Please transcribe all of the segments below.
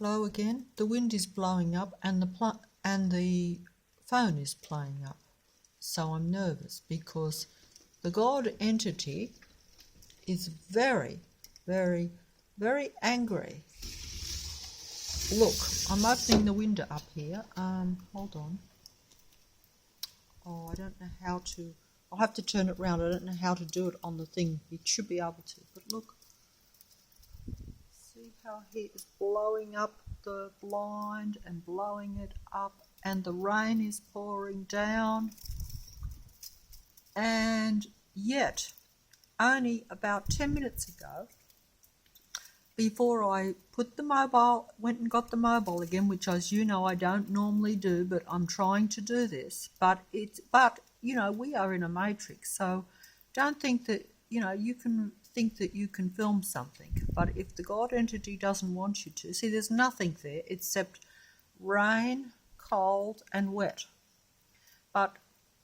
Hello again. The wind is blowing up and the phone is playing up. So I'm nervous because the God entity is very, very, very angry. Look, I'm opening the window up here. Hold on. Oh, I don't know how to. I'll have to turn it round. I don't know how to do it on the thing. You should be able to. But look. See how he is blowing up the blind and blowing it up, and the rain is pouring down. And yet, only about 10 minutes ago, before I went and got the mobile again, which, as you know, I don't normally do, but I'm trying to do this. But we are in a matrix, so don't think that, you can think that you can film something. But if the God entity doesn't want you to, see, there's nothing there except rain, cold, and wet. But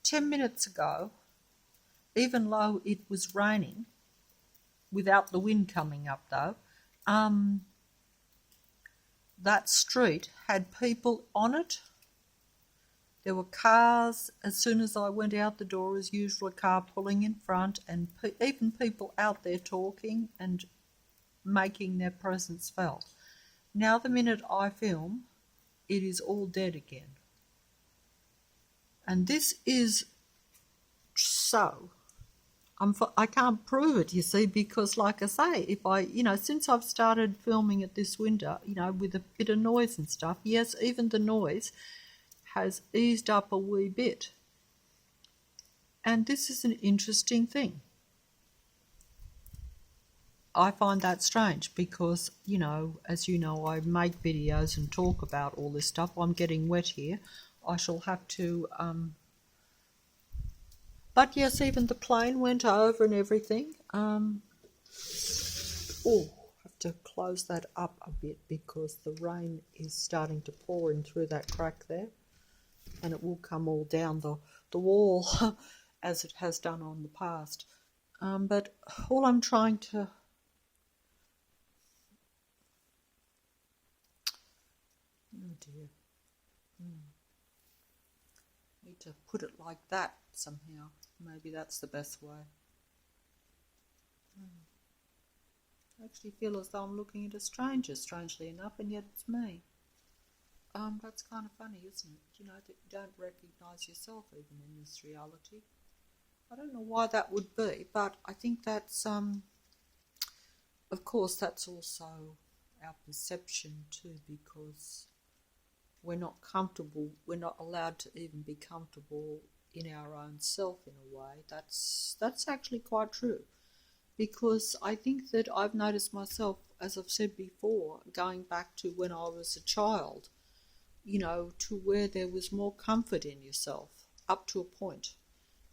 10 minutes ago, even though it was raining, without the wind coming up though, that street had people on it. There were cars. As soon as I went out the door, as usual, a car pulling in front, and even people out there talking and making their presence felt. Now the minute I film, it is all dead again. And this is so. I can't prove it, you see, because like I say, if I, since I've started filming at this window, with a bit of noise and stuff, yes, even the noise has eased up a wee bit. And this is an interesting thing. I find that strange because, as you know, I make videos and talk about all this stuff. I'm getting wet here. I shall have to... But yes, even the plane went over and everything. I have to close that up a bit because the rain is starting to pour in through that crack there. And it will come all down the wall as it has done on the past. But all I'm trying to... Oh dear. Need to put it like that somehow. Maybe that's the best way. I actually feel as though I'm looking at a stranger, strangely enough, and yet it's me. That's kind of funny, isn't it? That you don't recognise yourself even in this reality. I don't know why that would be, but I think that's, of course, that's also our perception too, because we're not comfortable, we're not allowed to even be comfortable in our own self in a way. That's actually quite true, because I think that I've noticed myself, as I've said before, going back to when I was a child, to where there was more comfort in yourself up to a point.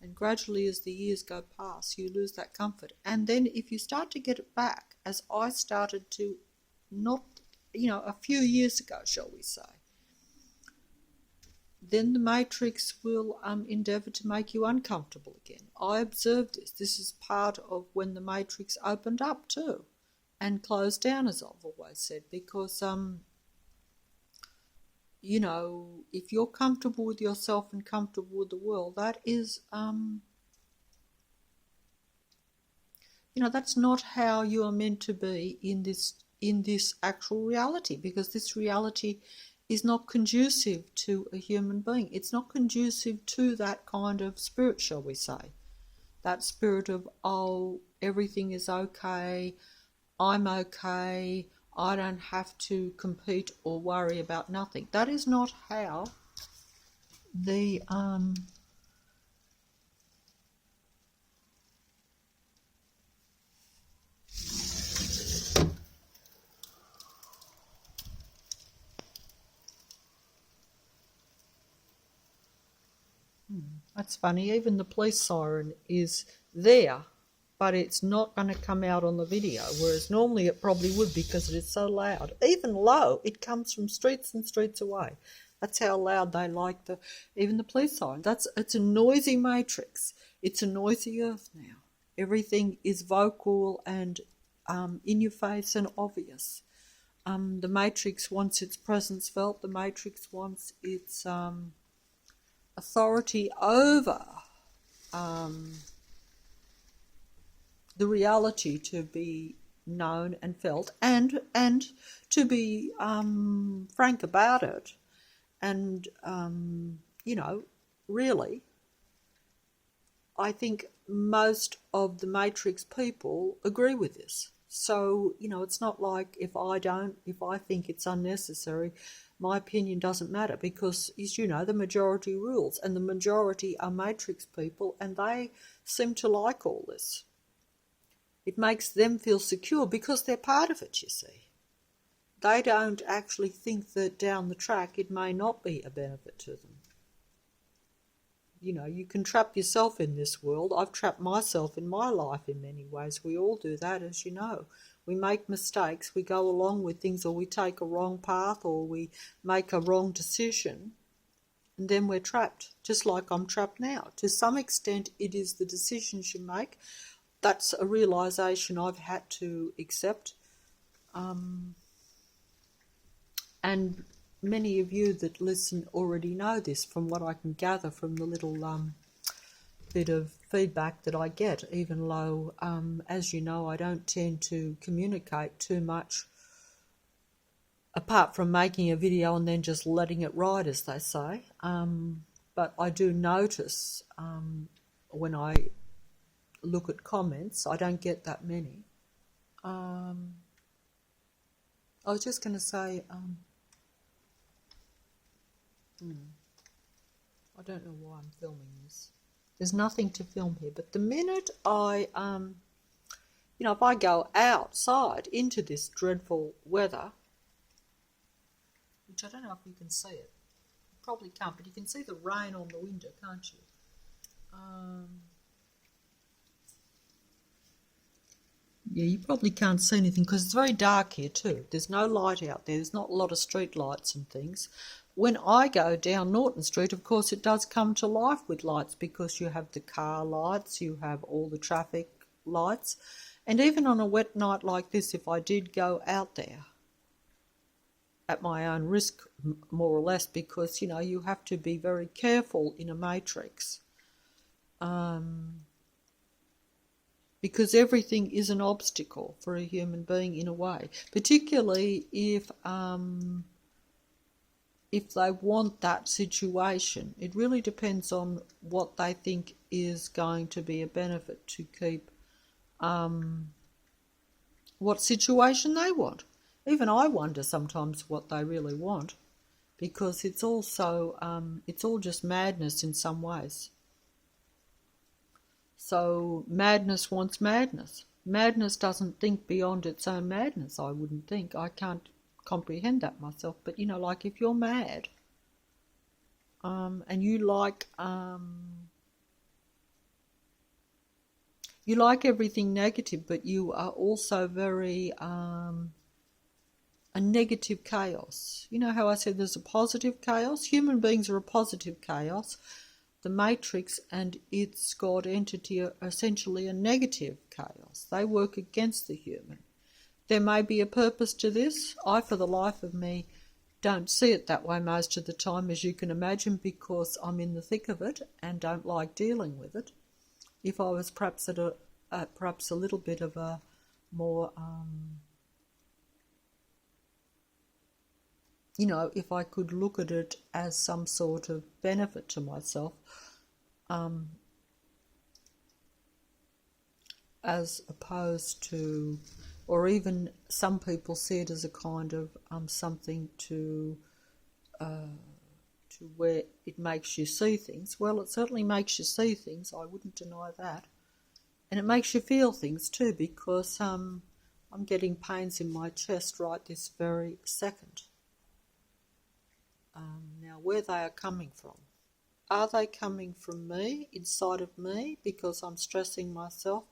And gradually as the years go past, you lose that comfort. And then if you start to get it back, as I started to not, a few years ago, shall we say, then the matrix will endeavour to make you uncomfortable again. I observed this. This is part of when the matrix opened up too and closed down, as I've always said, because if you're comfortable with yourself and comfortable with the world, that is, that's not how you are meant to be in this actual reality, because this reality is not conducive to a human being. It's not conducive to that kind of spirit, shall we say. That spirit of, everything is okay, I'm okay, I don't have to compete or worry about nothing. That is not how the That's funny, even the police siren is there, but it's not going to come out on the video, whereas normally it probably would, because it is so loud. Even low, it comes from streets and streets away. That's how loud they like even the police siren. It's a noisy matrix. It's a noisy earth now. Everything is vocal and in your face and obvious. The Matrix wants its presence felt. The Matrix wants its authority over the reality to be known and felt, and to be frank about it, and really, I think most of the Matrix people agree with this. So, it's not like if I think it's unnecessary, my opinion doesn't matter, because, as you know, the majority rules, and the majority are Matrix people, and they seem to like all this. It makes them feel secure because they're part of it, you see. They don't actually think that down the track it may not be a benefit to them. You can trap yourself in this world. I've trapped myself in my life in many ways. We all do that, as you know. We make mistakes, we go along with things, or we take a wrong path, or we make a wrong decision, and then we're trapped, just like I'm trapped now. To some extent, it is the decisions you make. That's a realisation I've had to accept. And many of you that listen already know this, from what I can gather from the little bit of feedback that I get, even though, as you know, I don't tend to communicate too much, apart from making a video and then just letting it ride, as they say. But I do notice when I look at comments, I don't get that many. I was just going to say... I don't know why I'm filming this. There's nothing to film here, but the minute I, if I go outside into this dreadful weather, which I don't know if you can see it, you probably can't, but you can see the rain on the window, can't you? Yeah, you probably can't see anything because it's very dark here too. There's no light out there. There's not a lot of street lights and things. When I go down Norton Street, of course, it does come to life with lights, because you have the car lights, you have all the traffic lights. And even on a wet night like this, if I did go out there, at my own risk, more or less, because, you have to be very careful in a matrix. Because everything is an obstacle for a human being in a way, particularly if they want that situation. It really depends on what they think is going to be a benefit to keep what situation they want. Even I wonder sometimes what they really want, because it's also it's all just madness in some ways. So madness wants madness. Madness doesn't think beyond its own madness, I wouldn't think. I can't comprehend that myself, but like if you're mad and you like everything negative, but you are also very a negative chaos. You know how I said there's a positive chaos? Human beings are a positive chaos. The Matrix and its God entity are essentially a negative chaos. They work against the human. There may be a purpose to this. I, for the life of me, don't see it that way most of the time, as you can imagine, because I'm in the thick of it and don't like dealing with it. If I was perhaps perhaps a little bit of a more, if I could look at it as some sort of benefit to myself, as opposed to, or even some people see it as a kind of something to where it makes you see things. Well, it certainly makes you see things, I wouldn't deny that. And it makes you feel things too, because I'm getting pains in my chest right this very second. Now, where they are coming from. Are they coming from me, inside of me, because I'm stressing myself?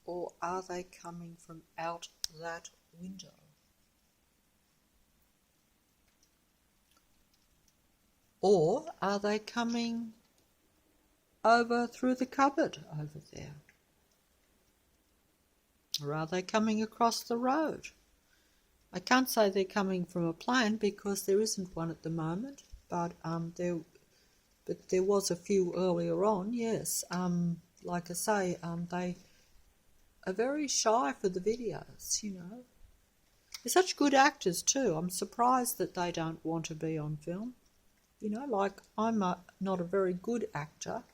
Or are they coming from out that window? Or are they coming over through the cupboard over there? Or are they coming across the road? I can't say they're coming from a plane because there isn't one at the moment, but there was a few earlier on. Yes, like I say, they are very shy for the videos. They're such good actors too. I'm surprised that they don't want to be on film. Like I'm not a very good actor.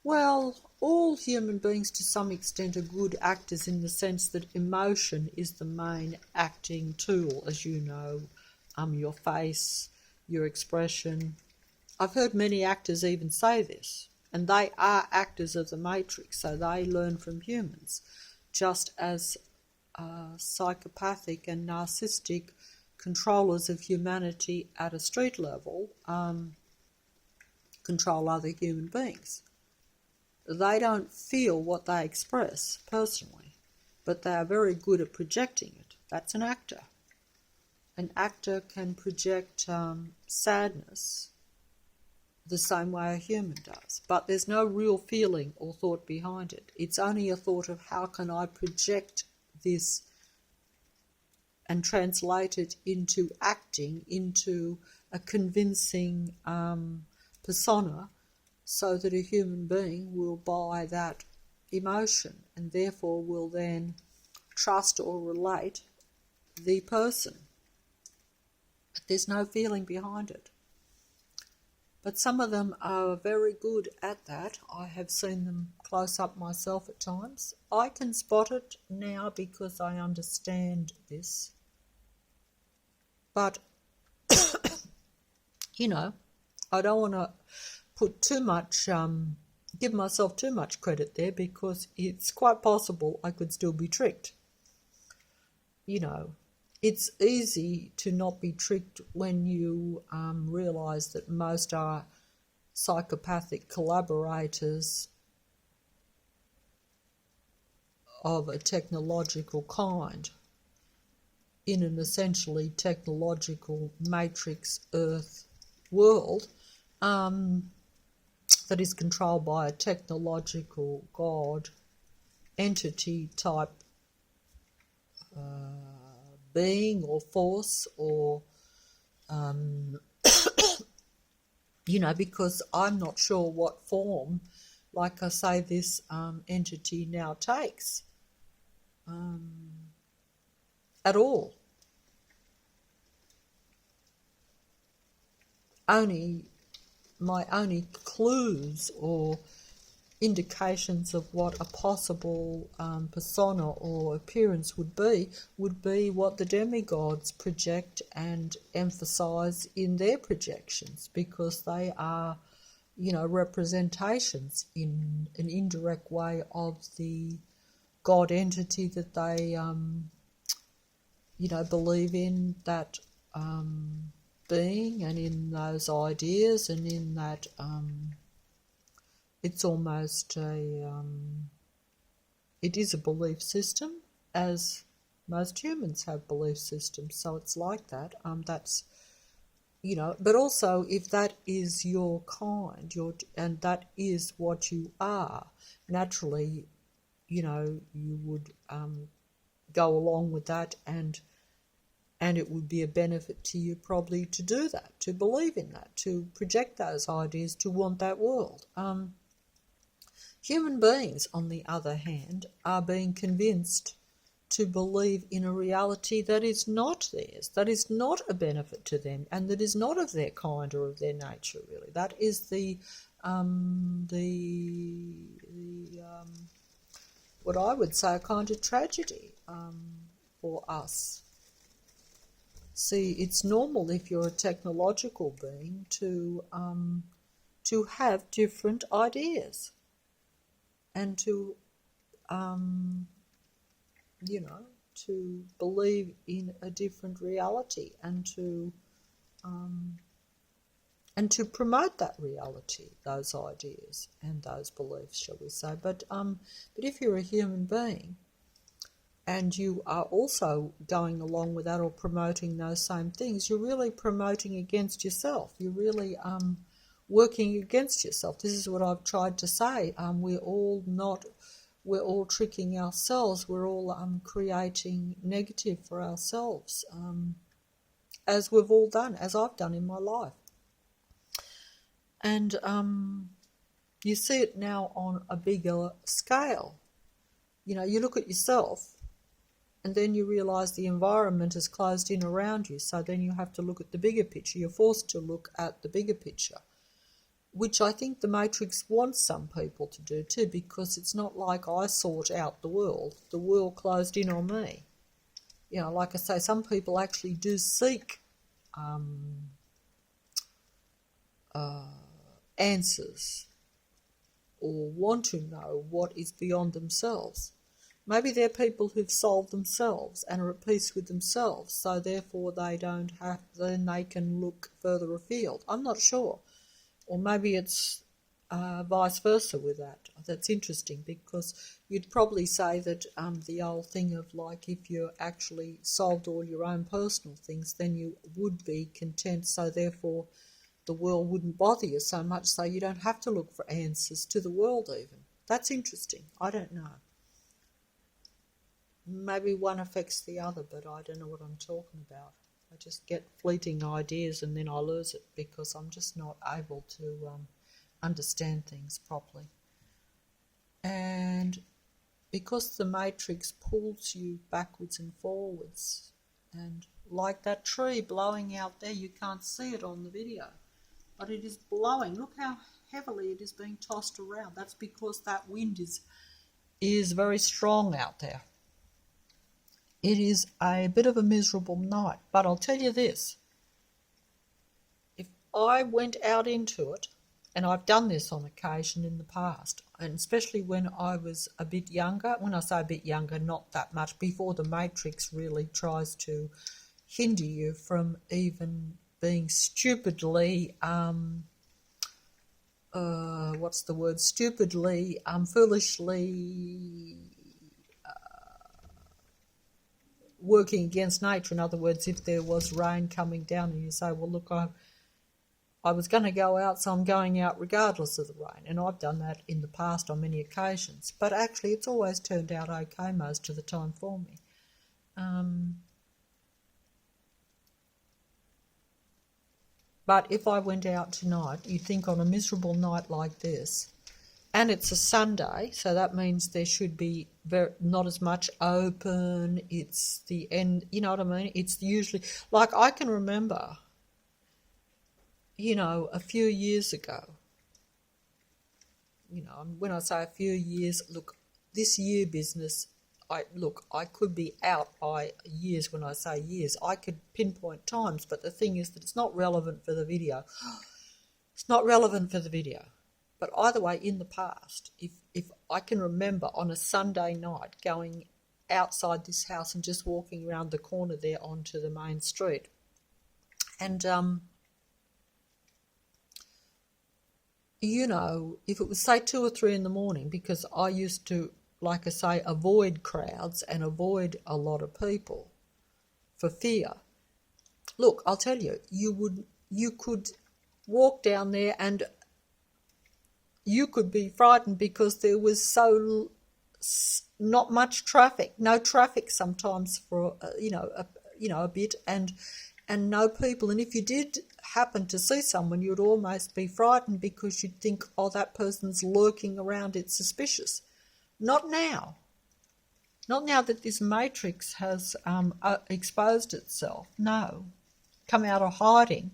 Well, all human beings to some extent are good actors in the sense that emotion is the main acting tool, as you know. Your face, your expression. I've heard many actors even say this, and they are actors of the Matrix, so they learn from humans, just as psychopathic and narcissistic controllers of humanity at a street level control other human beings. They don't feel what they express personally, but they are very good at projecting it. That's an actor. An actor can project sadness the same way a human does, but there's no real feeling or thought behind it. It's only a thought of how can I project this and translate it into acting, into a convincing persona, so that a human being will buy that emotion and therefore will then trust or relate the person. There's no feeling behind it. But some of them are very good at that. I have seen them close up myself at times. I can spot it now because I understand this. But, I don't want to put too much, give myself too much credit there, because it's quite possible I could still be tricked. It's easy to not be tricked when you realise that most are psychopathic collaborators of a technological kind in an essentially technological matrix Earth world that is controlled by a technological God entity type being or force or, because I'm not sure what form, like I say, this entity now takes at all. My only clues or indications of what a possible persona or appearance would be what the demigods project and emphasize in their projections, because they are, representations in an indirect way of the God entity that they, believe in, that being, and in those ideas, and in that it's almost it is a belief system, as most humans have belief systems, so it's like that. That's, but also if that is your kind, and that is what you are, naturally, you would go along with that, and it would be a benefit to you probably to do that, to believe in that, to project those ideas, to want that world. Human beings, on the other hand, are being convinced to believe in a reality that is not theirs, that is not a benefit to them, and that is not of their kind or of their nature, really. That is what I would say, a kind of tragedy for us. See, it's normal if you're a technological being to have different ideas, and to to believe in a different reality, and to promote that reality, those ideas and those beliefs, shall we say. But if you're a human being and you are also going along with that or promoting those same things, you're really promoting against yourself. You're really working against yourself. This is what I've tried to say. We're all not we're all tricking ourselves. We're all creating negative for ourselves, as we've all done, as I've done in my life. And you see it now on a bigger scale. You know, you look at yourself and then you realise the environment is closed in around you. So then you have to look at the bigger picture. You're forced to look at the bigger picture, which I think the Matrix wants some people to do too, because it's not like I sought out the world closed in on me. You know, like I say, some people actually do seek answers or want to know what is beyond themselves. Maybe they're people who've solved themselves and are at peace with themselves, so therefore then they can look further afield. I'm not sure. Or maybe it's vice versa with that. That's interesting, because you'd probably say that the old thing of, like, if you actually solved all your own personal things, then you would be content, so therefore the world wouldn't bother you so much, so you don't have to look for answers to the world even. That's interesting. I don't know. Maybe one affects the other, but I don't know what I'm talking about. I just get fleeting ideas and then I lose it because I'm just not able to understand things properly. And because the Matrix pulls you backwards and forwards, and like that tree blowing out there, you can't see it on the video, but it is blowing. Look how heavily it is being tossed around. That's because that wind is very strong out there. It is a bit of a miserable night, but I'll tell you this. If I went out into it, and I've done this on occasion in the past, and especially when I was a bit younger, when I say a bit younger, not that much, before the Matrix really tries to hinder you from even being stupidly, foolishly working against nature. In other words, if there was rain coming down and you say, well, look, I was going to go out, so I'm going out regardless of the rain. And I've done that in the past on many occasions. But actually, it's always turned out okay most of the time for me. But if I went out tonight, you'd think on a miserable night like this, and it's a Sunday, so that means there should be not as much open. It's the end, you know what I mean? It's usually, like, I can remember, you know, a few years ago, you know, when I say a few years, look, this year business, I could be out by years. When I say years, I could pinpoint times, but the thing is that it's not relevant for the video. It's not relevant for the video. But either way, in the past, if I can remember on a Sunday night going outside this house and just walking around the corner there onto the main street, and you know, if it was say 2 or 3 in the morning, because I used to, like I say, avoid crowds and avoid a lot of people for fear. Look, I'll tell you, you could walk down there and you could be frightened because there was not much traffic, no traffic sometimes for a bit, and no people. And if you did happen to see someone, you'd almost be frightened because you'd think, oh, that person's lurking around, it's suspicious. Not now. Not now that this Matrix has exposed itself. No, come out of hiding.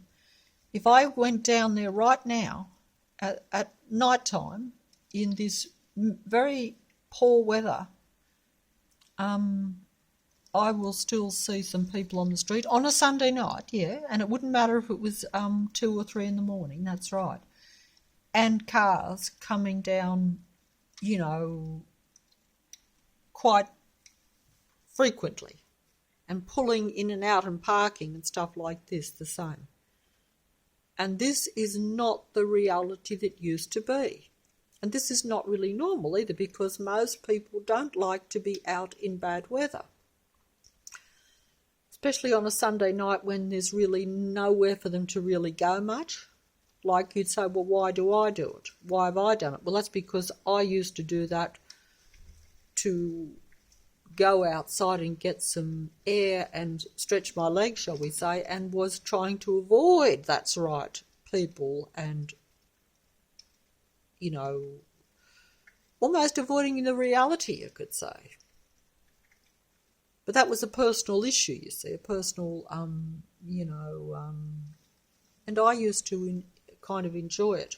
If I went down there right now at night time in this very poor weather, I will still see some people on the street on a Sunday night, yeah, and it wouldn't matter if it was 2 or 3 in the morning, that's right, and cars coming down, you know, quite frequently, and pulling in and out and parking and stuff like this the same. And this is not the reality that used to be. And this is not really normal either, because most people don't like to be out in bad weather. Especially on a Sunday night when there's really nowhere for them to really go much. Like you'd say, well, why do I do it? Why have I done it? Well, that's because I used to do that to go outside and get some air and stretch my legs, shall we say, and was trying to avoid, that's right, people and, almost avoiding the reality, you could say. But that was a personal issue, you see, a personal, and I used to kind of enjoy it.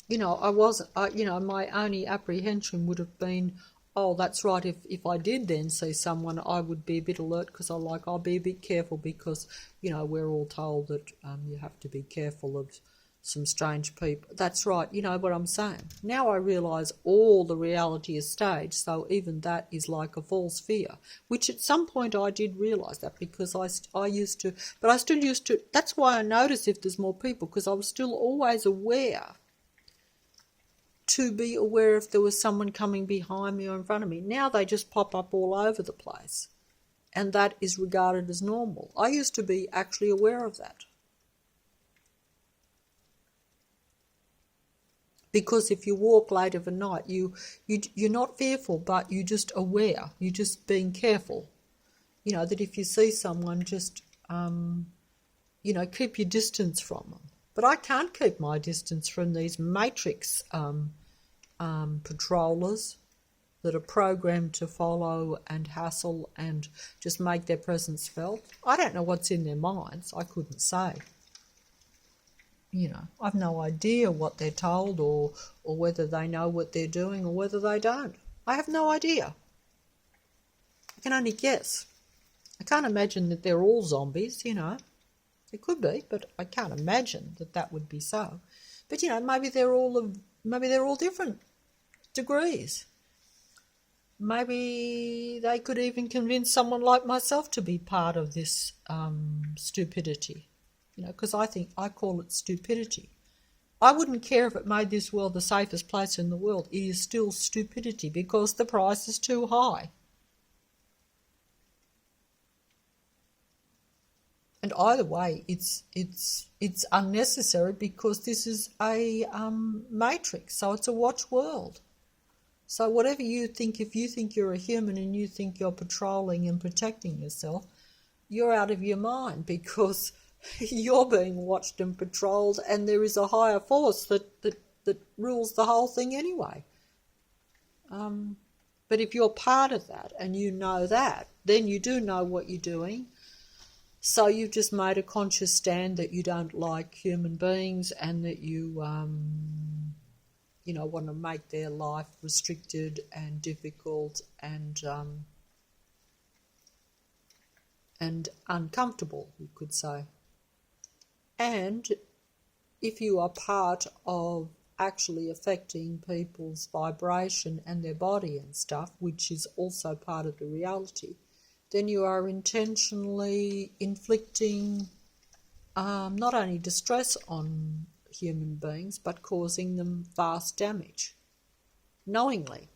My only apprehension would have been, oh, that's right, if I did then see someone, I would be a bit alert because I'll be a bit careful because, we're all told that you have to be careful of some strange people. That's right, you know what I'm saying. Now I realise all the reality is staged, so even that is like a false fear, which at some point I did realise that because I used to, but I still used to, that's why I notice if there's more people, because I was still always aware to be aware if there was someone coming behind me or in front of me. Now they just pop up all over the place, and that is regarded as normal. I used to be actually aware of that. Because if you walk late of a night, you're not fearful, but you're just aware. You're just being careful. That if you see someone, just, keep your distance from them. But I can't keep my distance from these matrix patrollers that are programmed to follow and hassle and just make their presence felt. I don't know what's in their minds. I couldn't say. I've no idea what they're told or whether they know what they're doing or whether they don't. I have no idea. I can only guess. I can't imagine that they're all zombies, It could be, but I can't imagine that would be so. But, maybe they're all different degrees. Maybe they could even convince someone like myself to be part of this stupidity. Because I call it stupidity. I wouldn't care if it made this world the safest place in the world. It is still stupidity because the price is too high. And either way, it's unnecessary because this is a matrix, so it's a watch world. So whatever you think, if you think you're a human and you think you're patrolling and protecting yourself, you're out of your mind because you're being watched and patrolled, and there is a higher force that rules the whole thing anyway. But if you're part of that and you know that, then you do know what you're doing. So you've just made a conscious stand that you don't like human beings and that you, want to make their life restricted and difficult and uncomfortable, you could say. And if you are part of actually affecting people's vibration and their body and stuff, which is also part of the reality, then you are intentionally inflicting not only distress on human beings, but causing them vast damage, knowingly.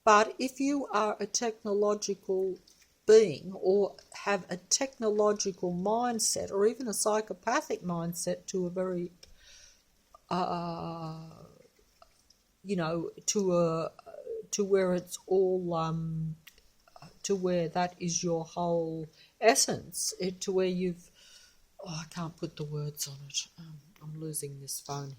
But if you are a technological being or have a technological mindset or even a psychopathic mindset to a very, to where it's all, to where that is your whole essence, to where you've, I can't put the words on it. I'm losing this phone here.